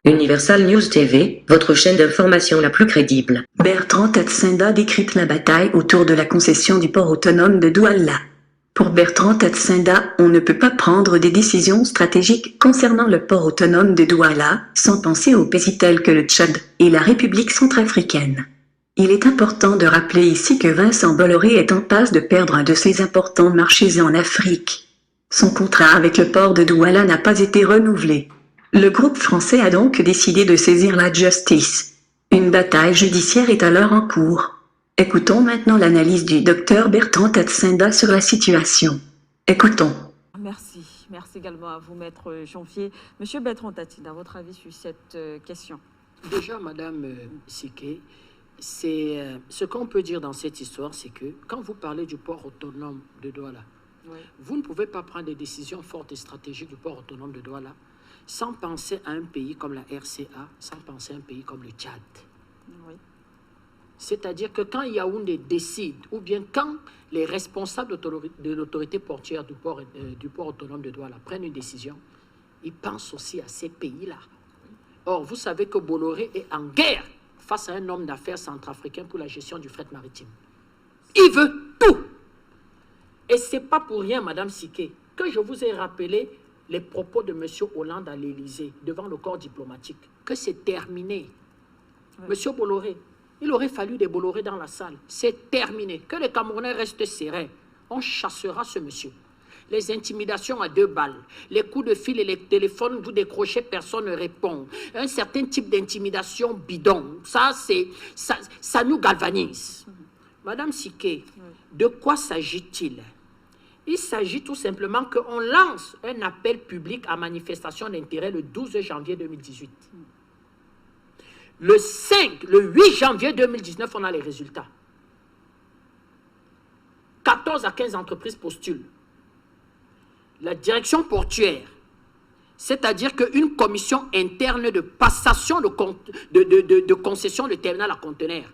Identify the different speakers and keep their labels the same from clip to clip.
Speaker 1: Universal News TV, votre chaîne d'information la plus crédible.
Speaker 2: Bertrand Tatsenda décrypte la bataille autour de la concession du port autonome de Douala. Pour Bertrand Tatsenda, on ne peut pas prendre des décisions stratégiques concernant le port autonome de Douala sans penser aux pays tels que le Tchad et la République centrafricaine. Il est important de rappeler ici que Vincent Bolloré est en passe de perdre un de ses importants marchés en Afrique. Son contrat avec le port de Douala n'a pas été renouvelé. Le groupe français a donc décidé de saisir la justice. Une bataille judiciaire est alors en cours. Écoutons maintenant l'analyse du docteur Bertrand Tatsenda sur la situation. Écoutons.
Speaker 3: Merci. Merci également à vous, Maître Janvier. Monsieur Bertrand Tatsenda, votre avis sur cette question?
Speaker 4: Déjà, Madame Siké, ce qu'on peut dire dans cette histoire, c'est que quand vous parlez du port autonome de Douala, oui, vous ne pouvez pas prendre des décisions fortes et stratégiques du port autonome de Douala sans penser à un pays comme la RCA, sans penser à un pays comme le Tchad. Oui. C'est-à-dire que quand Yaoundé décide, ou bien quand les responsables de l'autorité portuaire du port autonome de Douala prennent une décision, ils pensent aussi à ces pays-là. Or, vous savez que Bolloré est en guerre face à un homme d'affaires centrafricain pour la gestion du fret maritime. Il veut tout. Et ce n'est pas pour rien, Madame Siké, que je vous ai rappelé les propos de M. Hollande à l'Élysée, devant le corps diplomatique, que c'est terminé. Oui. Monsieur Bolloré, il aurait fallu des Bolloré dans la salle. C'est terminé. Que les Camerounais restent sereins. On chassera ce monsieur. Les intimidations à 2 balles, les coups de fil et les téléphones, vous décrochez, personne ne répond. Un certain type d'intimidation bidon, ça nous galvanise. Madame Siké, de quoi s'agit-il? Il s'agit tout simplement qu'on lance un appel public à manifestation d'intérêt le 12 janvier 2018. Le 8 janvier 2019, on a les résultats. 14 à 15 entreprises postulent. La direction portuaire, c'est-à-dire qu'une commission interne de passation de concession de terminal à conteneurs,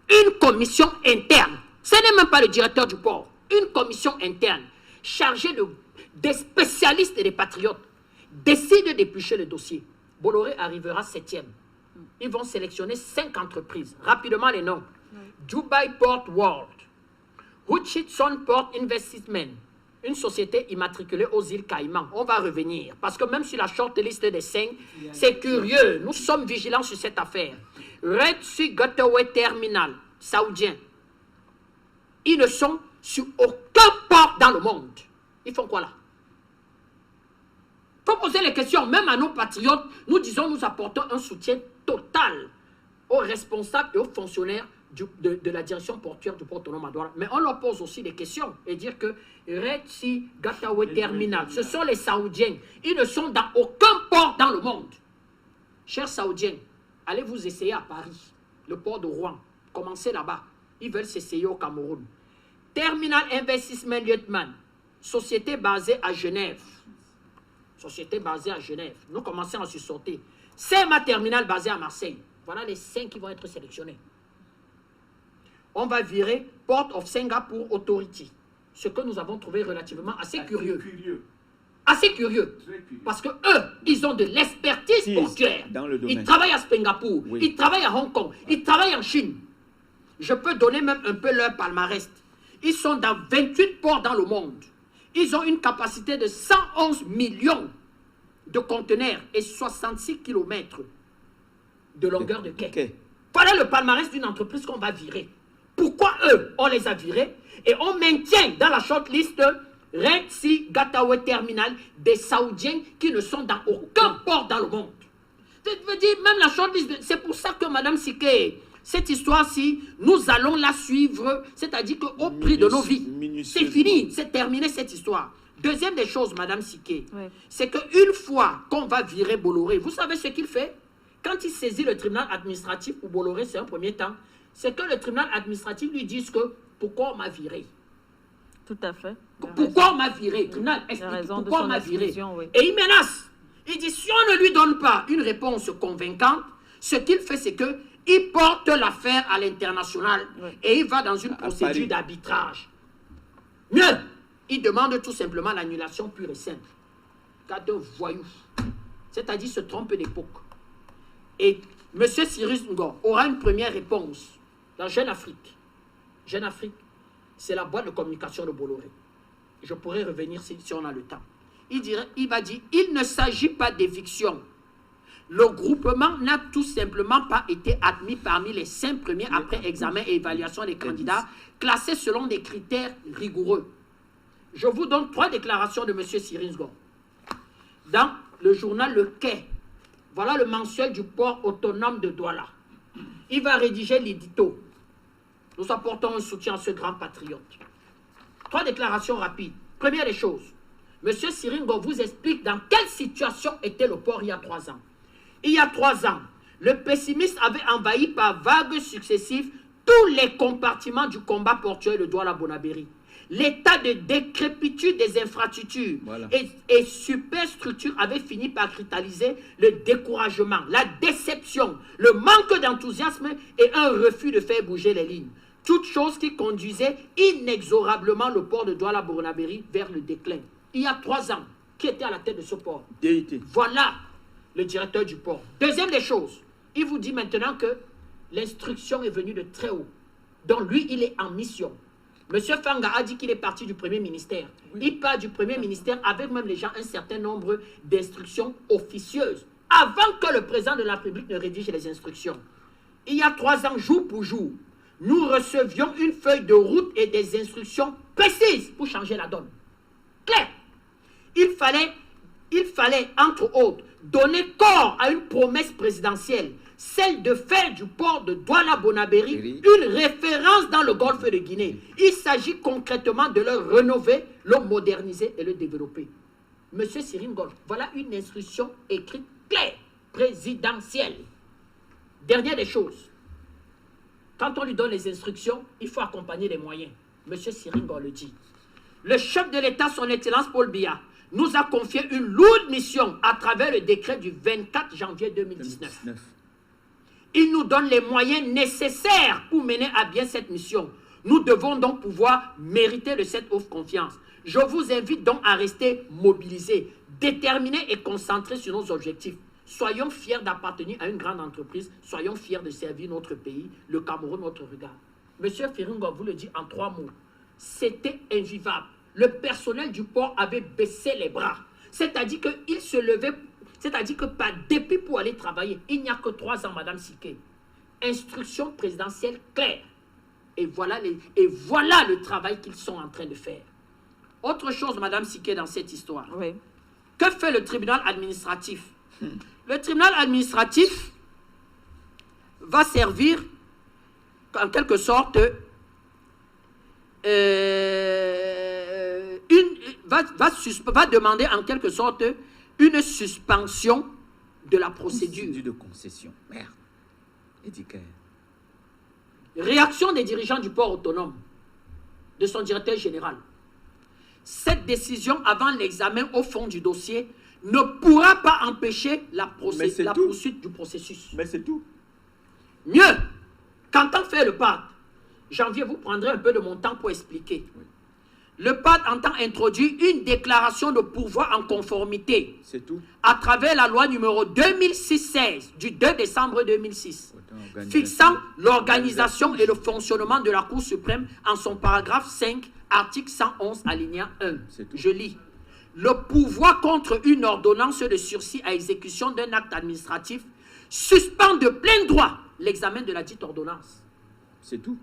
Speaker 4: une commission interne, ce n'est même pas le directeur du port, une commission interne chargée des spécialistes et des patriotes décide d'éplucher le dossier. Bolloré arrivera 7e. Ils vont sélectionner 5 entreprises. Rapidement les noms. Dubai Port World, Hutchison Port Investment, une société immatriculée aux îles Caïmans. On va revenir. Parce que même sur la shortlist des 5, c'est curieux. Nous sommes vigilants sur cette affaire. Red Sea Gateway Terminal, saoudien. Ils ne sont sur aucun port dans le monde. Ils font quoi là? Il faut poser les questions. Même à nos patriotes, nous disons, nous apportons un soutien total aux responsables et aux fonctionnaires de la direction portuaire du port autonome à Douala. Mais on leur pose aussi des questions et dire que Red Sea Gateway Terminal, ce sont les Saoudiens. Ils ne sont dans aucun port dans le monde. Chers Saoudiens, allez vous essayer à Paris, le port de Rouen. Commencez là-bas. Ils veulent s'essayer au Cameroun. Terminal Investment Lieutenant, société basée à Genève. Société basée à Genève. Nous commençons à se sortir. CMA Terminal basé à Marseille. Voilà les 5 qui vont être sélectionnés. On va virer Port of Singapore Authority. Ce que nous avons trouvé relativement assez curieux. Assez curieux. Parce que eux, ils ont de l'expertise portuaire. Ils travaillent à Singapour, oui. Ils travaillent à Hong Kong, ils travaillent en Chine. Je peux donner même un peu leur palmarès. Ils sont dans 28 ports dans le monde. Ils ont une capacité de 111 millions de conteneurs et 66 km de longueur de quai. Okay. Voilà le palmarès d'une entreprise qu'on va virer. Pourquoi eux, on les a virés et on maintient dans la shortlist Red Sea Gateway Terminal des Saoudiens qui ne sont dans aucun port dans le monde. Je veux dire, même la shortlist, c'est pour ça que Madame Siké, cette histoire-ci, nous allons la suivre, c'est-à-dire qu'au prix de nos vies. C'est fini, c'est terminé cette histoire. Deuxième des choses, Madame Siké, oui, c'est qu'une fois qu'on va virer Bolloré, vous savez ce qu'il fait? Quand il saisit le tribunal administratif pour Bolloré, c'est un premier temps, c'est que le tribunal administratif lui dise que pourquoi on m'a viré?
Speaker 3: Tout à fait.
Speaker 4: Pourquoi on m'a viré? Le tribunal explique pourquoi on m'a viré. Oui. Et il menace. Il dit si on ne lui donne pas une réponse convaincante, ce qu'il fait, c'est que il porte l'affaire à l'international, oui, et il va dans une procédure d'arbitrage. Mieux, il demande tout simplement l'annulation pure et simple. Car de voyous, c'est-à-dire se trompe d'époque. Et M. Cyrus Ngor aura une première réponse dans Jeune Afrique. Jeune Afrique, c'est la boîte de communication de Bolloré. Je pourrais revenir si on a le temps. Il va dire, il ne s'agit pas d'éviction. Le groupement n'a tout simplement pas été admis parmi les 5 premiers après examen et évaluation des candidats classés selon des critères rigoureux. Je vous donne 3 déclarations de M. Cyrus Ngor. Dans le journal Le Quai, voilà le mensuel du port autonome de Douala. Il va rédiger l'édito. Nous apportons un soutien à ce grand patriote. 3 déclarations rapides. Première des choses, M. Cyrus Ngor vous explique dans quelle situation était le port il y a 3 ans. Il y a 3 ans, le pessimiste avait envahi par vagues successives tous les compartiments du combat portuaire de Douala-Bonabéry. L'état de décrépitude des infrastructures et superstructures avait fini par cristalliser le découragement, la déception, le manque d'enthousiasme et un refus de faire bouger les lignes. Toutes choses qui conduisaient inexorablement le port de Douala-Bonabéry vers le déclin. Il y a 3 ans, qui était à la tête de ce port?
Speaker 5: DIT.
Speaker 4: Voilà le directeur du port. Deuxième des choses, il vous dit maintenant que l'instruction est venue de très haut. Donc lui, il est en mission. Monsieur Fanga a dit qu'il est parti du Premier ministère. Oui. Il part du Premier ministère avec même les gens un certain nombre d'instructions officieuses avant que le président de la République ne rédige les instructions. Il y a 3 ans, jour pour jour, nous recevions une feuille de route et des instructions précises pour changer la donne. Claire. Il fallait, entre autres, donner corps à une promesse présidentielle, celle de faire du port de Douala-Bonabéry une référence dans le golfe de Guinée. Il s'agit concrètement de le rénover, le moderniser et le développer. Monsieur Cyrus Ngor, voilà une instruction écrite claire, présidentielle. Dernière des choses, quand on lui donne les instructions, il faut accompagner les moyens. Monsieur Cyrus Ngor le dit. Le chef de l'État, son Excellence Paul Biya, nous a confié une lourde mission à travers le décret du 24 janvier 2019. Il nous donne les moyens nécessaires pour mener à bien cette mission. Nous devons donc pouvoir mériter de cette haute confiance. Je vous invite donc à rester mobilisés, déterminés et concentrés sur nos objectifs. Soyons fiers d'appartenir à une grande entreprise, soyons fiers de servir notre pays, le Cameroun, notre regard. Monsieur Cyrus Ngor vous le dit en 3 mots. C'était invivable. Le personnel du port avait baissé les bras. C'est-à-dire qu'il se levait, c'est-à-dire que par dépit pour aller travailler, il n'y a que 3 ans, Madame Siké. Instruction présidentielle claire. Et voilà le travail qu'ils sont en train de faire. Autre chose, Madame Siké, dans cette histoire.
Speaker 3: Oui.
Speaker 4: Que fait le tribunal administratif? Le tribunal administratif va servir, en quelque sorte, va demander en quelque sorte une suspension de la procédure.
Speaker 5: De concession. Merde.
Speaker 4: Réaction des dirigeants du port autonome, de son directeur général. Cette décision, avant l'examen au fond du dossier, ne pourra pas empêcher la poursuite du processus.
Speaker 5: Mais c'est tout.
Speaker 4: Mieux, quand on fait le PAD, janvier, vous prendrez un peu de mon temps pour expliquer. Oui. Le PAD entend introduire une déclaration de pouvoir en conformité.
Speaker 5: C'est tout.
Speaker 4: À travers la loi numéro 2006-16 du 2 décembre 2006, fixant l'organisation et le fonctionnement de la Cour suprême en son paragraphe 5, article 111, alinéa 1. Je lis. Le pouvoir contre une ordonnance de sursis à exécution d'un acte administratif suspend de plein droit l'examen de la dite ordonnance.
Speaker 5: C'est tout.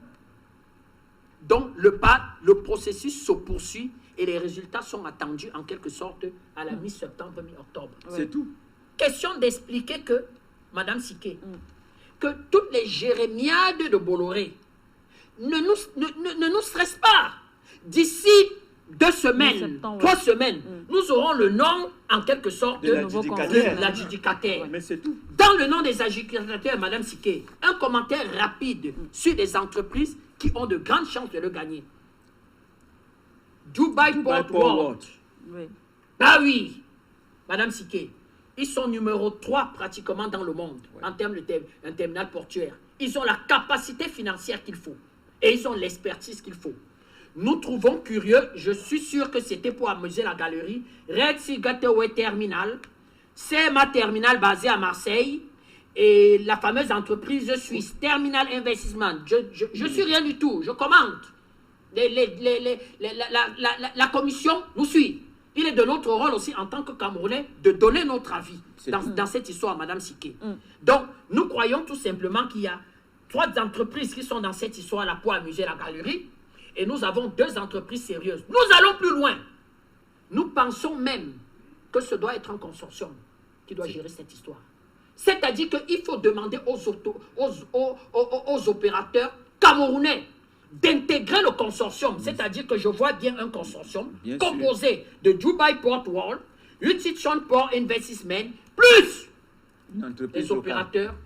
Speaker 4: Donc, le processus se poursuit et les résultats sont attendus en quelque sorte à la mi-septembre, mi-octobre.
Speaker 5: C'est tout.
Speaker 4: Question d'expliquer que, Madame Siké, que toutes les jérémiades de Bolloré ne nous stressent pas. D'ici 2 semaines, 3 semaines, nous aurons le nom, en quelque sorte, de l'adjudicataire.
Speaker 5: Mais c'est tout.
Speaker 4: Dans le nom des adjudicateurs, Madame Siké, un commentaire rapide sur des entreprises qui ont de grandes chances de le gagner. Dubai Port World.
Speaker 3: Oui.
Speaker 4: Ah oui, Madame Siké, ils sont numéro 3 pratiquement dans le monde en termes de un terminal portuaire. Ils ont la capacité financière qu'il faut et ils ont l'expertise qu'il faut. Nous trouvons curieux, je suis sûr que c'était pour amuser la galerie, Red Sea Gateway Terminal, CMA Terminal basé à Marseille et la fameuse entreprise suisse, Terminal Investment. Je suis rien du tout, je commande. La commission nous suit. Il est de notre rôle aussi en tant que Camerounais de donner notre avis dans cette histoire, Madame Siké. Donc, nous croyons tout simplement qu'il y a 3 entreprises qui sont dans cette histoire-là pour amuser la galerie. Et nous avons 2 entreprises sérieuses. Nous allons plus loin. Nous pensons même que ce doit être un consortium qui doit gérer cette histoire. C'est-à-dire qu'il faut demander aux opérateurs camerounais d'intégrer le consortium. C'est-à-dire que je vois bien un consortium composé de Dubai Port World, Hutchison Port Investment, plus les opérateurs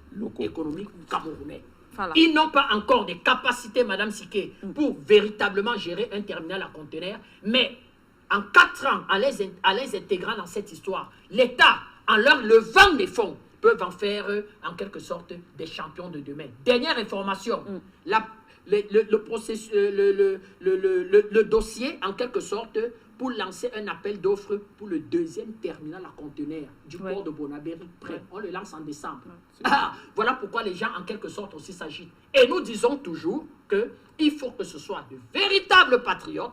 Speaker 4: économiques camerounais.
Speaker 3: Voilà.
Speaker 4: Ils n'ont pas encore des capacités, Madame Siké, pour véritablement gérer un terminal à conteneurs, mais en 4 ans, en les intégrant dans cette histoire, l'État, en leur levant des fonds, peuvent en faire, en quelque sorte, des champions de demain. Dernière information, le dossier, en quelque sorte, pour lancer un appel d'offres pour le 2e terminal à conteneurs du port de Bonabéry. On le lance en décembre. Voilà pourquoi les gens, en quelque sorte, aussi s'agitent. Et nous disons toujours qu'il faut que ce soit de véritables patriotes,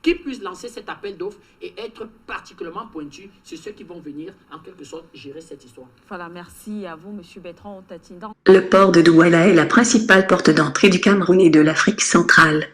Speaker 4: qui puissent lancer cet appel d'offres et être particulièrement pointus sur ceux qui vont venir, en quelque sorte, gérer cette histoire.
Speaker 3: Voilà, merci à vous, M. Bertrand Tatinda.
Speaker 2: Le port de Douala est la principale porte d'entrée du Cameroun et de l'Afrique centrale.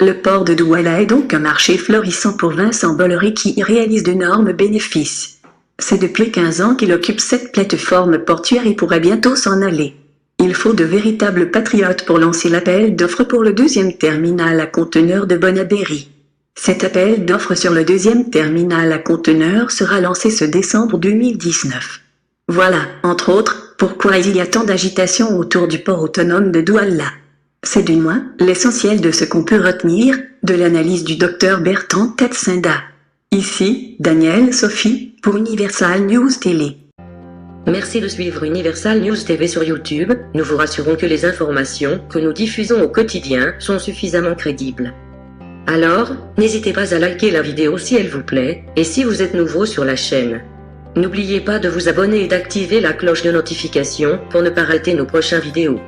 Speaker 2: Le port de Douala est donc un marché florissant pour Vincent Bolloré qui y réalise d'énormes bénéfices. C'est depuis 15 ans qu'il occupe cette plateforme portuaire et pourrait bientôt s'en aller. Il faut de véritables patriotes pour lancer l'appel d'offres pour le 2e terminal à conteneurs de Bonabéry. Cet appel d'offres sur le 2e terminal à conteneurs sera lancé ce décembre 2019. Voilà, entre autres, pourquoi il y a tant d'agitation autour du port autonome de Douala. C'est du moins l'essentiel de ce qu'on peut retenir de l'analyse du docteur Bertrand Tatsinda. Ici, Daniel Sophie, pour Universal News Télé.
Speaker 1: Merci de suivre Universal News TV sur YouTube. Nous vous rassurons que les informations que nous diffusons au quotidien sont suffisamment crédibles. Alors, n'hésitez pas à liker la vidéo si elle vous plaît, et si vous êtes nouveau sur la chaîne. N'oubliez pas de vous abonner et d'activer la cloche de notification pour ne pas rater nos prochaines vidéos.